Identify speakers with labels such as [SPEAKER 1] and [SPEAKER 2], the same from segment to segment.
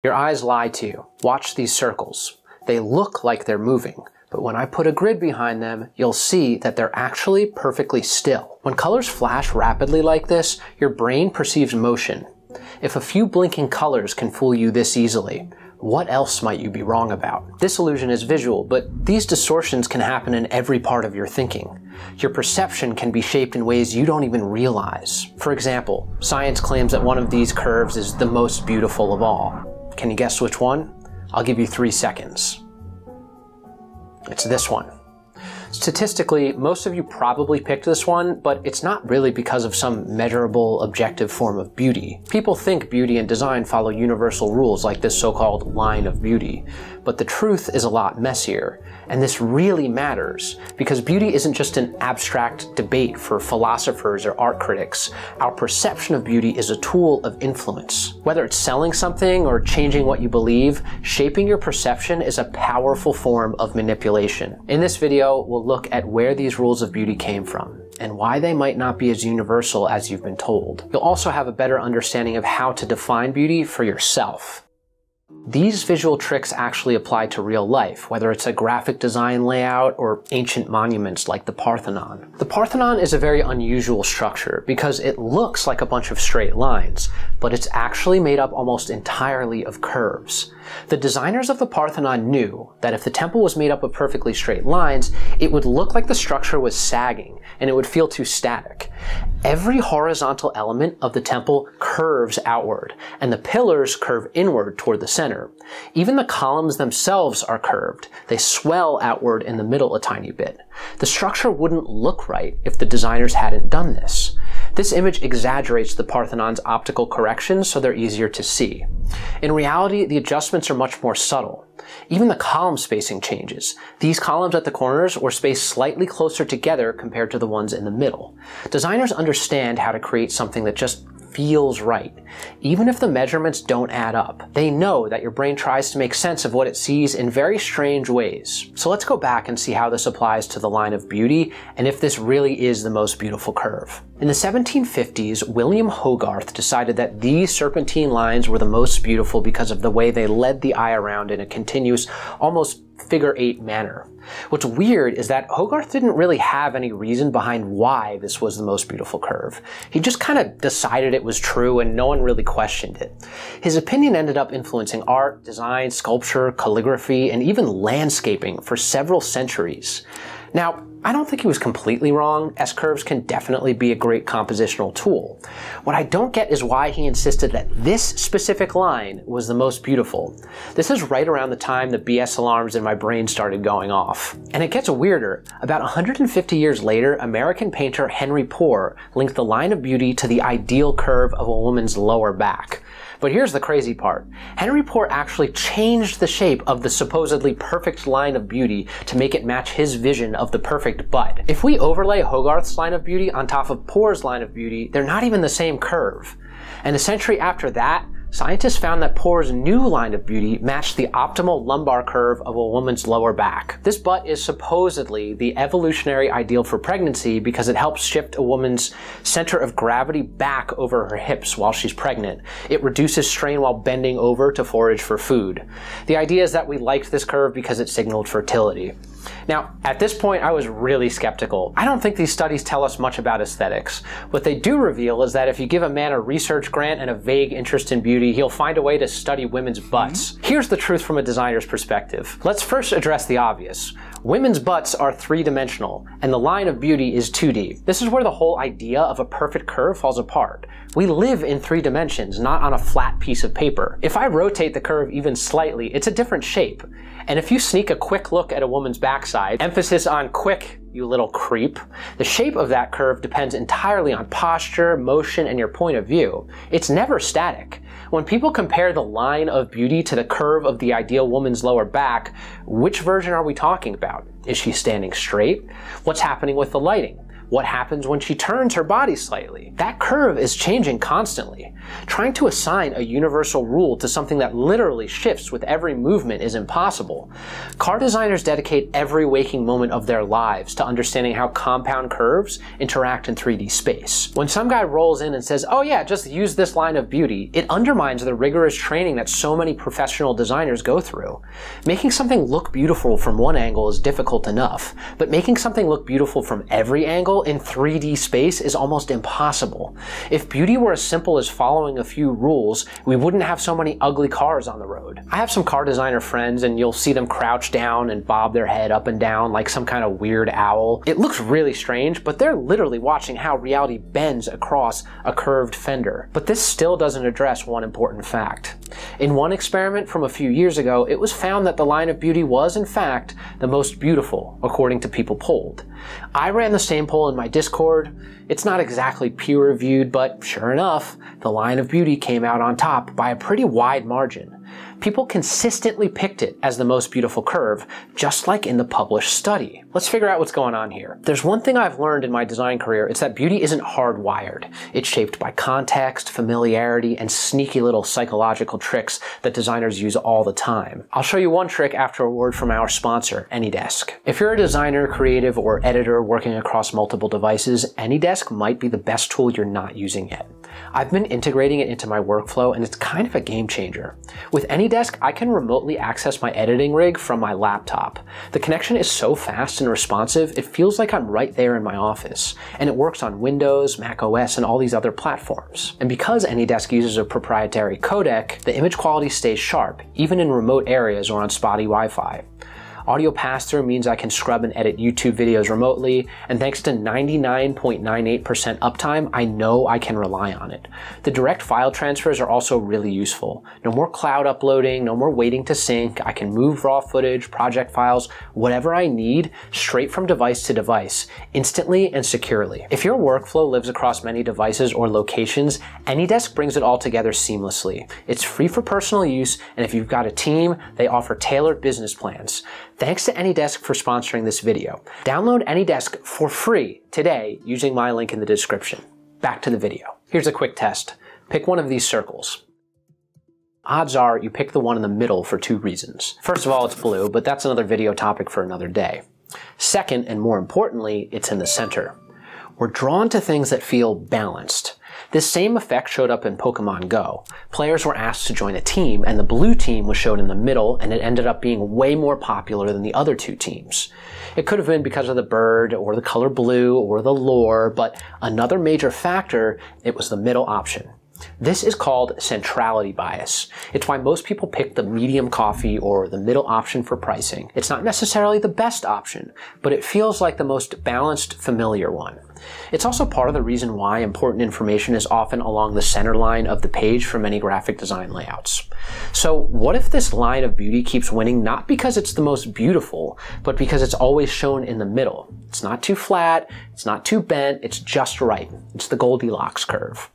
[SPEAKER 1] Your eyes lie to you. Watch these circles. They look like they're moving, but when I put a grid behind them, you'll see that they're actually perfectly still. When colors flash rapidly like this, your brain perceives motion. If a few blinking colors can fool you this easily, what else might you be wrong about? This illusion is visual, but these distortions can happen in every part of your thinking. Your perception can be shaped in ways you don't even realize. For example, science claims that one of these curves is the most beautiful of all. Can you guess which one? I'll give you 3 seconds. It's this one. Statistically, most of you probably picked this one, but it's not really because of some measurable, objective form of beauty. People think beauty and design follow universal rules like this so-called line of beauty, but the truth is a lot messier. And this really matters, because beauty isn't just an abstract debate for philosophers or art critics. Our perception of beauty is a tool of influence. Whether it's selling something or changing what you believe, shaping your perception is a powerful form of manipulation. In this video, we'll look at where these rules of beauty came from, and why they might not be as universal as you've been told. You'll also have a better understanding of how to define beauty for yourself. These visual tricks actually apply to real life, whether it's a graphic design layout or ancient monuments like the Parthenon. The Parthenon is a very unusual structure because it looks like a bunch of straight lines, but it's actually made up almost entirely of curves. The designers of the Parthenon knew that if the temple was made up of perfectly straight lines, it would look like the structure was sagging, and it would feel too static. Every horizontal element of the temple curves outward, and the pillars curve inward toward the center. Even the columns themselves are curved. They swell outward in the middle a tiny bit. The structure wouldn't look right if the designers hadn't done this. This image exaggerates the Parthenon's optical corrections so they're easier to see. In reality, the adjustments are much more subtle. Even the column spacing changes. These columns at the corners were spaced slightly closer together compared to the ones in the middle. Designers understand how to create something that just feels right, even if the measurements don't add up. They know that your brain tries to make sense of what it sees in very strange ways. So let's go back and see how this applies to the line of beauty, and if this really is the most beautiful curve. In the 1750s, William Hogarth decided that these serpentine lines were the most beautiful because of the way they led the eye around in a continuous, almost figure-8 manner. What's weird is that Hogarth didn't really have any reason behind why this was the most beautiful curve. He just kind of decided it was true and no one really questioned it. His opinion ended up influencing art, design, sculpture, calligraphy, and even landscaping for several centuries. Now, I don't think he was completely wrong. S-curves can definitely be a great compositional tool. What I don't get is why he insisted that this specific line was the most beautiful. This is right around the time the BS alarms in my brain started going off. And it gets weirder. About 150 years later, American painter Henry Porr linked the line of beauty to the ideal curve of a woman's lower back. But here's the crazy part. Henry Porr actually changed the shape of the supposedly perfect line of beauty to make it match his vision of the perfect butt. If we overlay Hogarth's line of beauty on top of Porr's line of beauty, they're not even the same curve. And a century after that, scientists found that Porr's new line of beauty matched the optimal lumbar curve of a woman's lower back. This butt is supposedly the evolutionary ideal for pregnancy because it helps shift a woman's center of gravity back over her hips while she's pregnant. It reduces strain while bending over to forage for food. The idea is that we liked this curve because it signaled fertility. Now, at this point, I was really skeptical. I don't think these studies tell us much about aesthetics. What they do reveal is that if you give a man a research grant and a vague interest in beauty, he'll find a way to study women's butts. Here's the truth from a designer's perspective. Let's first address the obvious. Women's butts are 3-dimensional, and the line of beauty is 2D. This is where the whole idea of a perfect curve falls apart. We live in 3 dimensions, not on a flat piece of paper. If I rotate the curve even slightly, it's a different shape. And if you sneak a quick look at a woman's backside, emphasis on quick, you little creep, the shape of that curve depends entirely on posture, motion, and your point of view. It's never static. When people compare the line of beauty to the curve of the ideal woman's lower back, which version are we talking about? Is she standing straight? What's happening with the lighting? What happens when she turns her body slightly? That curve is changing constantly. Trying to assign a universal rule to something that literally shifts with every movement is impossible. Car designers dedicate every waking moment of their lives to understanding how compound curves interact in 3D space. When some guy rolls in and says, "Oh yeah, just use this line of beauty," it undermines the rigorous training that so many professional designers go through. Making something look beautiful from one angle is difficult enough, but making something look beautiful from every angle in 3D space is almost impossible. If beauty were as simple as following a few rules, we wouldn't have so many ugly cars on the road. I have some car designer friends and you'll see them crouch down and bob their head up and down like some kind of weird owl. It looks really strange, but they're literally watching how reality bends across a curved fender. But this still doesn't address one important fact. In one experiment from a few years ago, it was found that the line of beauty was, in fact, the most beautiful, according to people polled. I ran the same poll in my Discord. It's not exactly peer-reviewed, but sure enough, the line of beauty came out on top by a pretty wide margin. People consistently picked it as the most beautiful curve, just like in the published study. Let's figure out what's going on here. There's one thing I've learned in my design career, it's that beauty isn't hardwired. It's shaped by context, familiarity, and sneaky little psychological tricks that designers use all the time. I'll show you one trick after a word from our sponsor, AnyDesk. If you're a designer, creative, or editor working across multiple devices, AnyDesk might be the best tool you're not using yet. I've been integrating it into my workflow and it's kind of a game changer. With AnyDesk, I can remotely access my editing rig from my laptop. The connection is so fast and responsive, it feels like I'm right there in my office. And it works on Windows, Mac OS, and all these other platforms. And because AnyDesk uses a proprietary codec, the image quality stays sharp, even in remote areas or on spotty Wi-Fi. Audio pass-through means I can scrub and edit YouTube videos remotely, and thanks to 99.98% uptime, I know I can rely on it. The direct file transfers are also really useful. No more cloud uploading, no more waiting to sync. I can move raw footage, project files, whatever I need, straight from device to device, instantly and securely. If your workflow lives across many devices or locations, AnyDesk brings it all together seamlessly. It's free for personal use, and if you've got a team, they offer tailored business plans. Thanks to AnyDesk for sponsoring this video. Download AnyDesk for free today using my link in the description. Back to the video. Here's a quick test. Pick one of these circles. Odds are you pick the one in the middle for two reasons. First of all, it's blue, but that's another video topic for another day. Second, and more importantly, it's in the center. We're drawn to things that feel balanced. This same effect showed up in Pokemon Go. Players were asked to join a team, and the blue team was shown in the middle, and it ended up being way more popular than the other two teams. It could have been because of the bird, or the color blue, or the lore, but another major factor, it was the middle option. This is called centrality bias. It's why most people pick the medium coffee or the middle option for pricing. It's not necessarily the best option, but it feels like the most balanced, familiar one. It's also part of the reason why important information is often along the center line of the page for many graphic design layouts. So what if this line of beauty keeps winning not because it's the most beautiful, but because it's always shown in the middle? It's not too flat, it's not too bent, it's just right. It's the Goldilocks curve.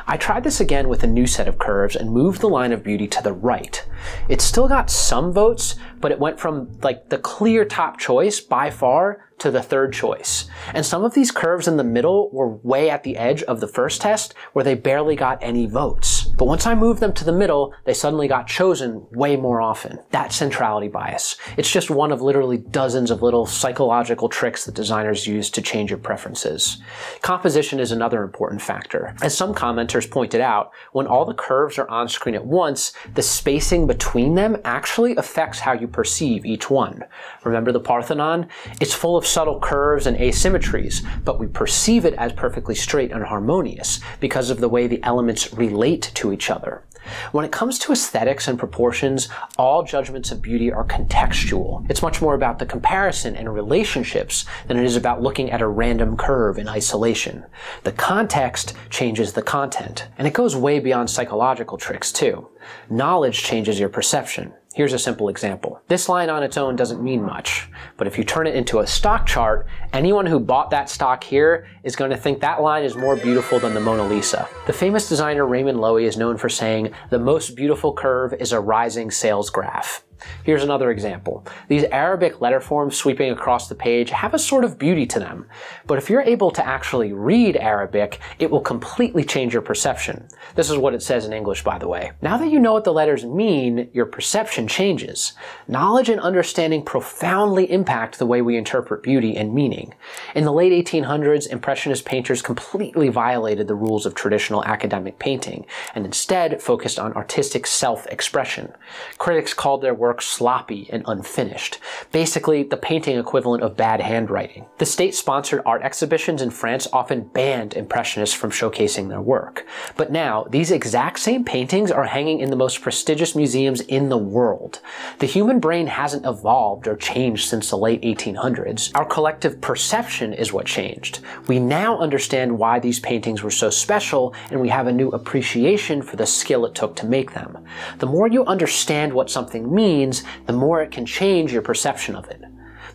[SPEAKER 1] I tried this again with a new set of curves and moved the line of beauty to the right. It still got some votes, but it went from like the clear top choice by far to the third choice. And some of these curves in the middle were way at the edge of the first test where they barely got any votes. But once I moved them to the middle, they suddenly got chosen way more often. That's centrality bias. It's just one of literally dozens of little psychological tricks that designers use to change your preferences. Composition is another important factor. As some commenters pointed out, when all the curves are on screen at once, the spacing between them actually affects how you perceive each one. Remember the Parthenon? It's full of subtle curves and asymmetries, but we perceive it as perfectly straight and harmonious because of the way the elements relate to each other. When it comes to aesthetics and proportions, all judgments of beauty are contextual. It's much more about the comparison and relationships than it is about looking at a random curve in isolation. The context changes the content, and it goes way beyond psychological tricks too. Knowledge changes your perception. Here's a simple example. This line on its own doesn't mean much, but if you turn it into a stock chart, anyone who bought that stock here is going to think that line is more beautiful than the Mona Lisa. The famous designer Raymond Loewy is known for saying, "The most beautiful curve is a rising sales graph." Here's another example. These Arabic letter forms sweeping across the page have a sort of beauty to them, but if you're able to actually read Arabic, it will completely change your perception. This is what it says in English, by the way. Now that you know what the letters mean, your perception changes. Knowledge and understanding profoundly impact the way we interpret beauty and meaning. In the late 1800s, Impressionist painters completely violated the rules of traditional academic painting, and instead focused on artistic self-expression. Critics called their work sloppy and unfinished, basically the painting equivalent of bad handwriting. The state-sponsored art exhibitions in France often banned Impressionists from showcasing their work. But now, these exact same paintings are hanging in the most prestigious museums in the world. The human brain hasn't evolved or changed since the late 1800s. Our collective perception is what changed. We now understand why these paintings were so special, and we have a new appreciation for the skill it took to make them. The more you understand what something means, the more it can change your perception of it.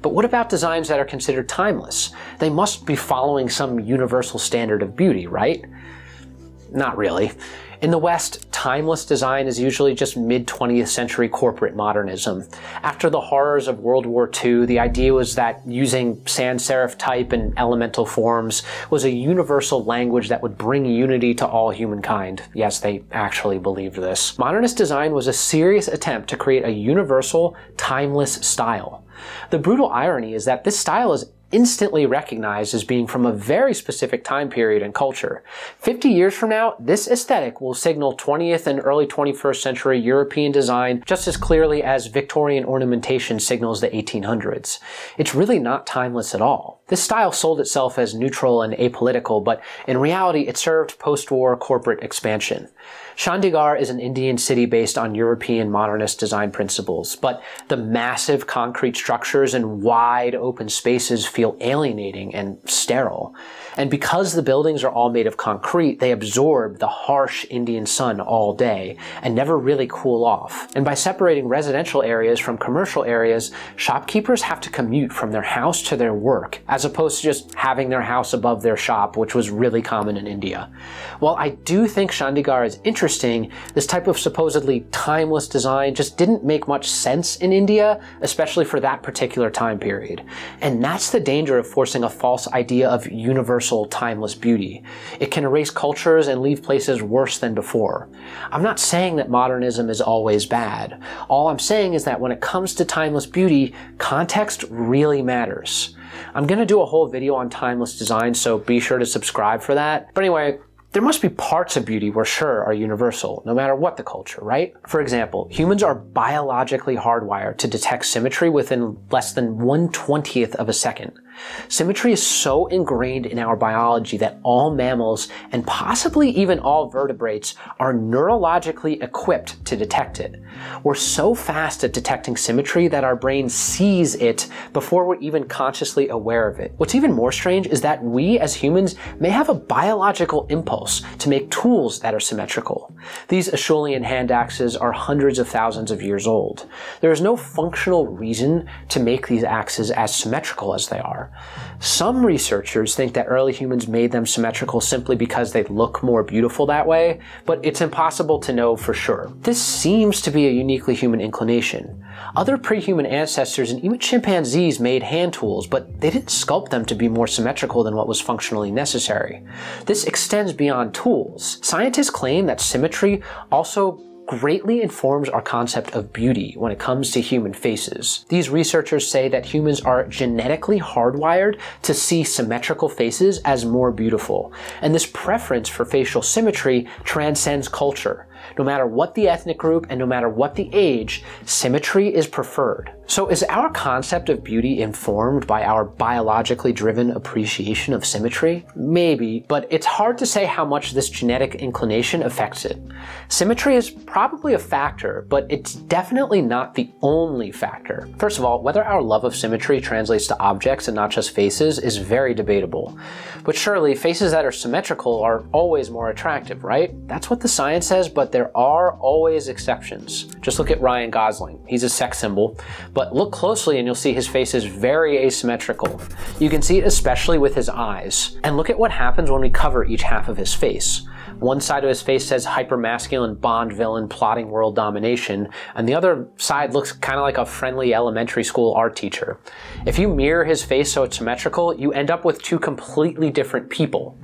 [SPEAKER 1] But what about designs that are considered timeless? They must be following some universal standard of beauty, right? Not really. In the West, timeless design is usually just mid-20th century corporate modernism. After the horrors of World War II, the idea was that using sans serif type and elemental forms was a universal language that would bring unity to all humankind. Yes, they actually believed this. Modernist design was a serious attempt to create a universal, timeless style. The brutal irony is that this style is instantly recognized as being from a very specific time period and culture. 50 years from now, this aesthetic will signal 20th and early 21st century European design just as clearly as Victorian ornamentation signals the 1800s. It's really not timeless at all. This style sold itself as neutral and apolitical, but in reality it served post-war corporate expansion. Chandigarh is an Indian city based on European modernist design principles, but the massive concrete structures and wide open spaces feel alienating and sterile. And because the buildings are all made of concrete, they absorb the harsh Indian sun all day and never really cool off. And by separating residential areas from commercial areas, shopkeepers have to commute from their house to their work, as opposed to just having their house above their shop, which was really common in India. While I do think Chandigarh is interesting, this type of supposedly timeless design just didn't make much sense in India, especially for that particular time period. And that's the danger of forcing a false idea of universal timeless beauty. It can erase cultures and leave places worse than before. I'm not saying that modernism is always bad. All I'm saying is that when it comes to timeless beauty, context really matters. I'm gonna do a whole video on timeless design, so be sure to subscribe for that. But anyway, there must be parts of beauty we're sure are universal, no matter what the culture, right? For example, humans are biologically hardwired to detect symmetry within less than 1/20th of a second. Symmetry is so ingrained in our biology that all mammals, and possibly even all vertebrates, are neurologically equipped to detect it. We're so fast at detecting symmetry that our brain sees it before we're even consciously aware of it. What's even more strange is that we as humans may have a biological impulse to make tools that are symmetrical. These Acheulean hand axes are hundreds of thousands of years old. There is no functional reason to make these axes as symmetrical as they are. Some researchers think that early humans made them symmetrical simply because they look more beautiful that way, but it's impossible to know for sure. This seems to be a uniquely human inclination. Other pre-human ancestors and even chimpanzees made hand tools, but they didn't sculpt them to be more symmetrical than what was functionally necessary. This extends beyond tools. Scientists claim that symmetry also greatly informs our concept of beauty when it comes to human faces. These researchers say that humans are genetically hardwired to see symmetrical faces as more beautiful, and this preference for facial symmetry transcends culture. No matter what the ethnic group and no matter what the age, symmetry is preferred. So is our concept of beauty informed by our biologically driven appreciation of symmetry? Maybe, but it's hard to say how much this genetic inclination affects it. Symmetry is probably a factor, but it's definitely not the only factor. First of all, whether our love of symmetry translates to objects and not just faces is very debatable. But surely, faces that are symmetrical are always more attractive, right? That's what the science says, but there are always exceptions. Just look at Ryan Gosling. He's a sex symbol, but look closely and you'll see his face is very asymmetrical. You can see it especially with his eyes. And look at what happens when we cover each half of his face. One side of his face says hypermasculine Bond villain plotting world domination, and the other side looks kind of like a friendly elementary school art teacher. If you mirror his face so it's symmetrical, you end up with two completely different people.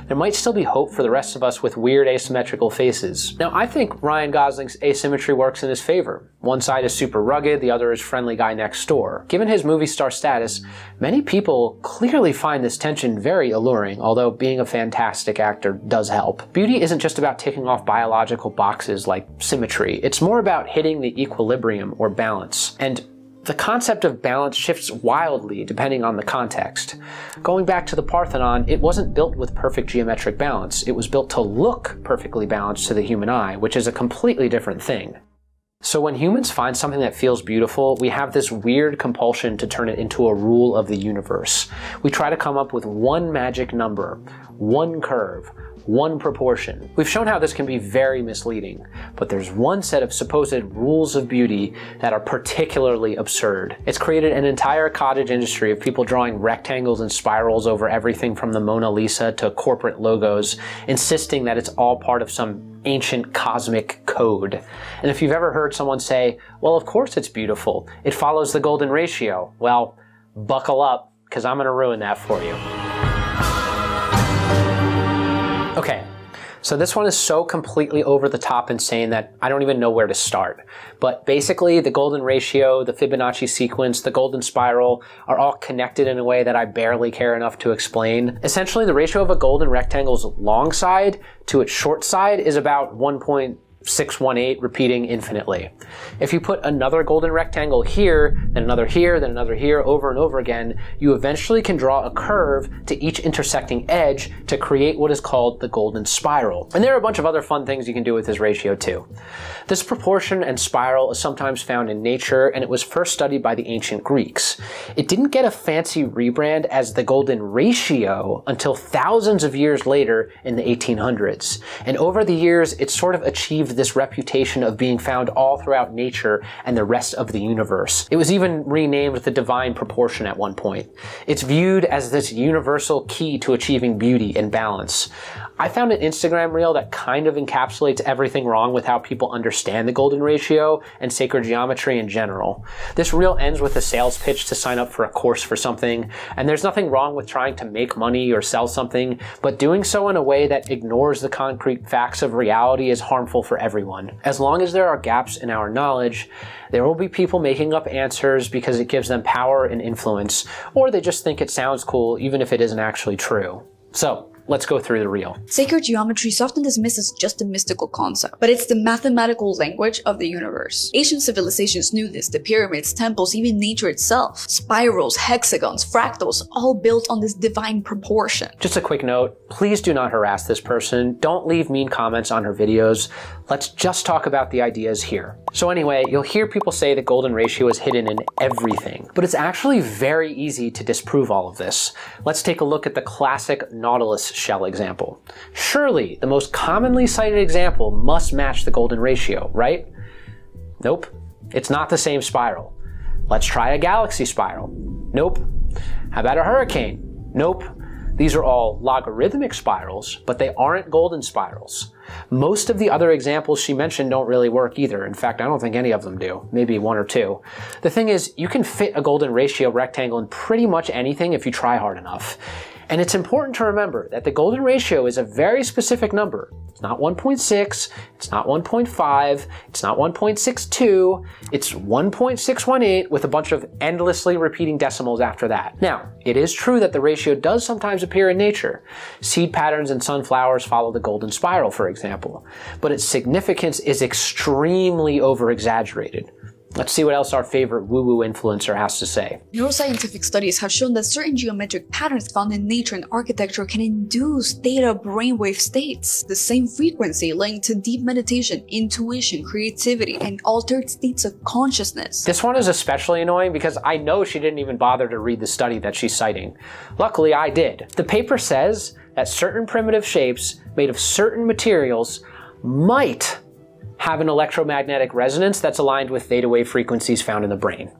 [SPEAKER 1] There might still be hope for the rest of us with weird asymmetrical faces. Now, I think Ryan Gosling's asymmetry works in his favor. One side is super rugged, the other is friendly guy next door. Given his movie star status, many people clearly find this tension very alluring, although being a fantastic actor does help. Beauty isn't just about ticking off biological boxes like symmetry. It's more about hitting the equilibrium or balance. And the concept of balance shifts wildly depending on the context. Going back to the Parthenon, it wasn't built with perfect geometric balance. It was built to look perfectly balanced to the human eye, which is a completely different thing. So when humans find something that feels beautiful, we have this weird compulsion to turn it into a rule of the universe. We try to come up with one magic number, one curve, one proportion. We've shown how this can be very misleading, but there's one set of supposed rules of beauty that are particularly absurd. It's created an entire cottage industry of people drawing rectangles and spirals over everything from the Mona Lisa to corporate logos, insisting that it's all part of some ancient cosmic code. And if you've ever heard someone say, well, of course it's beautiful, it follows the golden ratio, well, buckle up, because I'm going to ruin that for you. Okay, so this one is so completely over the top insane that I don't even know where to start. But basically, the golden ratio, the Fibonacci sequence, the golden spiral are all connected in a way that I barely care enough to explain. Essentially, the ratio of a golden rectangle's long side to its short side is about 1.618 repeating infinitely. If you put another golden rectangle here, then another here, then another here, over and over again, you eventually can draw a curve to each intersecting edge to create what is called the golden spiral. And there are a bunch of other fun things you can do with this ratio too. This proportion and spiral is sometimes found in nature, and it was first studied by the ancient Greeks. It didn't get a fancy rebrand as the golden ratio until thousands of years later in the 1800s. And over the years, it sort of achieved this reputation of being found all throughout nature and the rest of the universe. It was even renamed the divine proportion at one point. It's viewed as this universal key to achieving beauty and balance. I found an Instagram reel that kind of encapsulates everything wrong with how people understand the golden ratio and sacred geometry in general. This reel ends with a sales pitch to sign up for a course for something, and there's nothing wrong with trying to make money or sell something, but doing so in a way that ignores the concrete facts of reality is harmful for everyone. As long as there are gaps in our knowledge, there will be people making up answers because it gives them power and influence, or they just think it sounds cool even if it isn't actually true. So, let's go through the reel.
[SPEAKER 2] Sacred geometry is often dismissed as just a mystical concept, but it's the mathematical language of the universe. Ancient civilizations knew this, the pyramids, temples, even nature itself. Spirals, hexagons, fractals, all built on this divine proportion.
[SPEAKER 1] Just a quick note, please do not harass this person. Don't leave mean comments on her videos. Let's just talk about the ideas here. So anyway, you'll hear people say the golden ratio is hidden in everything, but it's actually very easy to disprove all of this. Let's take a look at the classic Nautilus shell example. Surely, the most commonly cited example must match the golden ratio, right? Nope, it's not the same spiral. Let's try a galaxy spiral. Nope. How about a hurricane? Nope. These are all logarithmic spirals, but they aren't golden spirals. Most of the other examples she mentioned don't really work either. In fact, I don't think any of them do. Maybe one or two. The thing is, you can fit a golden ratio rectangle in pretty much anything if you try hard enough. And it's important to remember that the golden ratio is a very specific number. It's not 1.6, it's not 1.5, it's not 1.62, it's 1.618 with a bunch of endlessly repeating decimals after that. Now, it is true that the ratio does sometimes appear in nature. Seed patterns in sunflowers follow the golden spiral, for example, but its significance is extremely over-exaggerated. Let's see what else our favorite woo-woo influencer has to say.
[SPEAKER 2] Neuroscientific studies have shown that certain geometric patterns found in nature and architecture can induce theta brainwave states, the same frequency linked to deep meditation, intuition, creativity, and altered states of consciousness.
[SPEAKER 1] This one is especially annoying because I know she didn't even bother to read the study that she's citing. Luckily, I did. The paper says that certain primitive shapes made of certain materials might have an electromagnetic resonance that's aligned with theta wave frequencies found in the brain.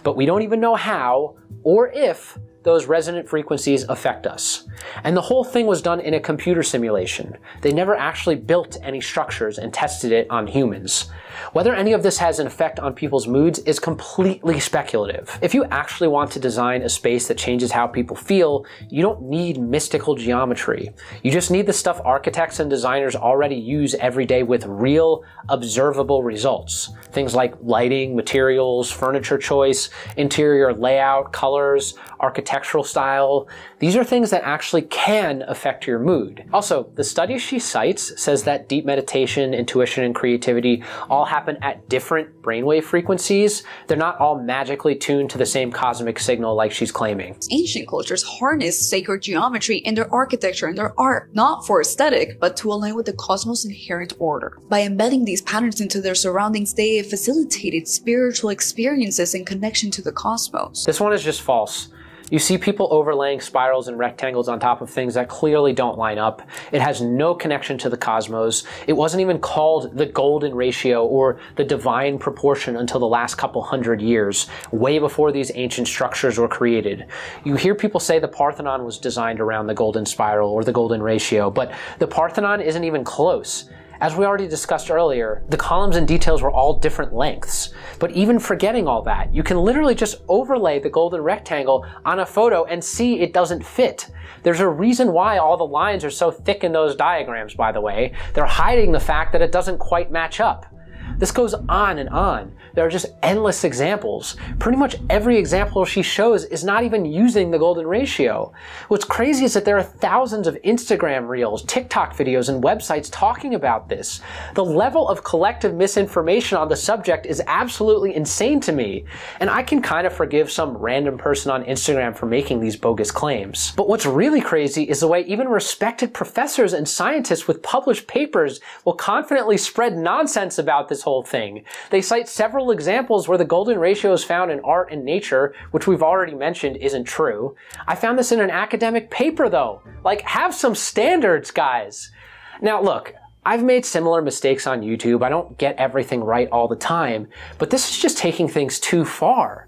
[SPEAKER 1] But we don't even know how or if those resonant frequencies affect us. And the whole thing was done in a computer simulation. They never actually built any structures and tested it on humans. Whether any of this has an effect on people's moods is completely speculative. If you actually want to design a space that changes how people feel, you don't need mystical geometry. You just need the stuff architects and designers already use every day with real, observable results. Things like lighting, materials, furniture choice, interior layout, colors, architectural style. These are things that actually can affect your mood. Also, the study she cites says that deep meditation, intuition, and creativity all happen at different brainwave frequencies. They're not all magically tuned to the same cosmic signal like she's claiming.
[SPEAKER 2] Ancient cultures harnessed sacred geometry in their architecture and their art, not for aesthetic, but to align with the cosmos' inherent order. By embedding these patterns into their surroundings, they facilitated spiritual experiences in connection to the cosmos.
[SPEAKER 1] This one is just false. You see people overlaying spirals and rectangles on top of things that clearly don't line up. It has no connection to the cosmos. It wasn't even called the golden ratio or the divine proportion until the last couple hundred years, way before these ancient structures were created. You hear people say the Parthenon was designed around the golden spiral or the golden ratio, but the Parthenon isn't even close. As we already discussed earlier, the columns and details were all different lengths. But even forgetting all that, you can literally just overlay the golden rectangle on a photo and see it doesn't fit. There's a reason why all the lines are so thick in those diagrams, by the way. They're hiding the fact that it doesn't quite match up. This goes on and on. There are just endless examples. Pretty much every example she shows is not even using the golden ratio. What's crazy is that there are thousands of Instagram reels, TikTok videos, and websites talking about this. The level of collective misinformation on the subject is absolutely insane to me, and I can kind of forgive some random person on Instagram for making these bogus claims. But what's really crazy is the way even respected professors and scientists with published papers will confidently spread nonsense about this whole thing. They cite several examples where the golden ratio is found in art and nature, which we've already mentioned isn't true. I found this in an academic paper though. Like, have some standards, guys. Now look, I've made similar mistakes on YouTube. I don't get everything right all the time, but this is just taking things too far.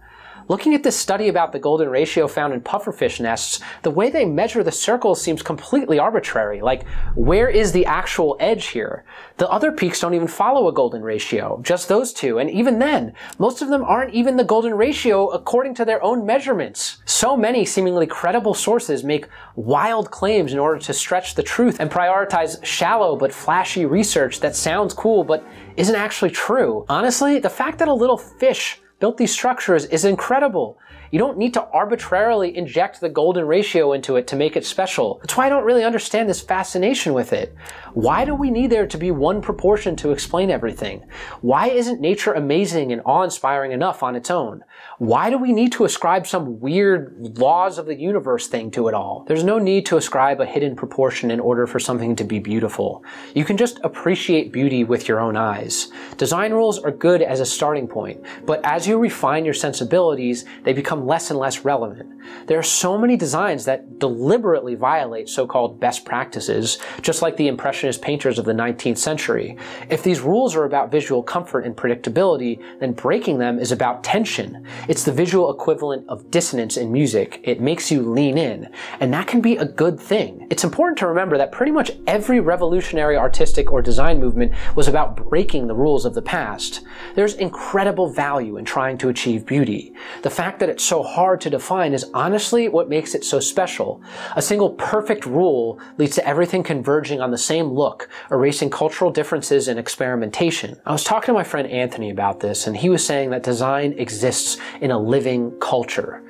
[SPEAKER 1] Looking at this study about the golden ratio found in pufferfish nests, the way they measure the circles seems completely arbitrary. Like, where is the actual edge here? The other peaks don't even follow a golden ratio, just those two, and even then, most of them aren't even the golden ratio according to their own measurements. So many seemingly credible sources make wild claims in order to stretch the truth and prioritize shallow but flashy research that sounds cool but isn't actually true. Honestly, the fact that a little fish built these structures is incredible. You don't need to arbitrarily inject the golden ratio into it to make it special. That's why I don't really understand this fascination with it. Why do we need there to be one proportion to explain everything? Why isn't nature amazing and awe-inspiring enough on its own? Why do we need to ascribe some weird laws of the universe thing to it all? There's no need to ascribe a hidden proportion in order for something to be beautiful. You can just appreciate beauty with your own eyes. Design rules are good as a starting point, but as you refine your sensibilities, they become less and less relevant. There are so many designs that deliberately violate so-called best practices, just like the Impressionist painters of the 19th century. If these rules are about visual comfort and predictability, then breaking them is about tension. It's the visual equivalent of dissonance in music. It makes you lean in, and that can be a good thing. It's important to remember that pretty much every revolutionary artistic or design movement was about breaking the rules of the past. There's incredible value in trying to achieve beauty. The fact that it's so hard to define is honestly what makes it so special. A single perfect rule leads to everything converging on the same look, erasing cultural differences and experimentation. I was talking to my friend Anthony about this, and he was saying that design exists in a living culture.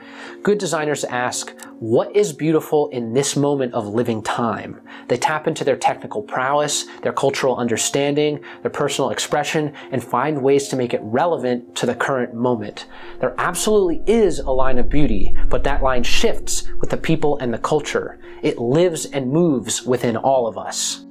[SPEAKER 1] Good designers ask, what is beautiful in this moment of living time? They tap into their technical prowess, their cultural understanding, their personal expression, and find ways to make it relevant to the current moment. There absolutely is a line of beauty, but that line shifts with the people and the culture. It lives and moves within all of us.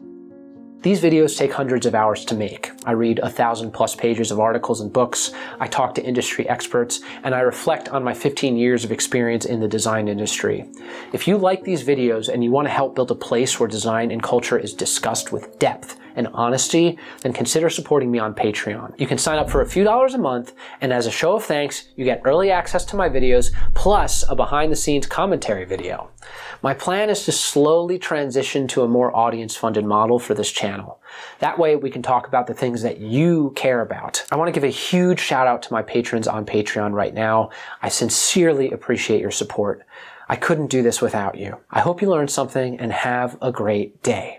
[SPEAKER 1] These videos take hundreds of hours to make. I read 1,000+ pages of articles and books, I talk to industry experts, and I reflect on my 15 years of experience in the design industry. If you like these videos and you want to help build a place where design and culture is discussed with depth, and honesty, then consider supporting me on Patreon. You can sign up for a few dollars a month, and as a show of thanks, you get early access to my videos, plus a behind-the-scenes commentary video. My plan is to slowly transition to a more audience-funded model for this channel. That way we can talk about the things that you care about. I want to give a huge shout out to my patrons on Patreon right now. I sincerely appreciate your support. I couldn't do this without you. I hope you learned something and have a great day.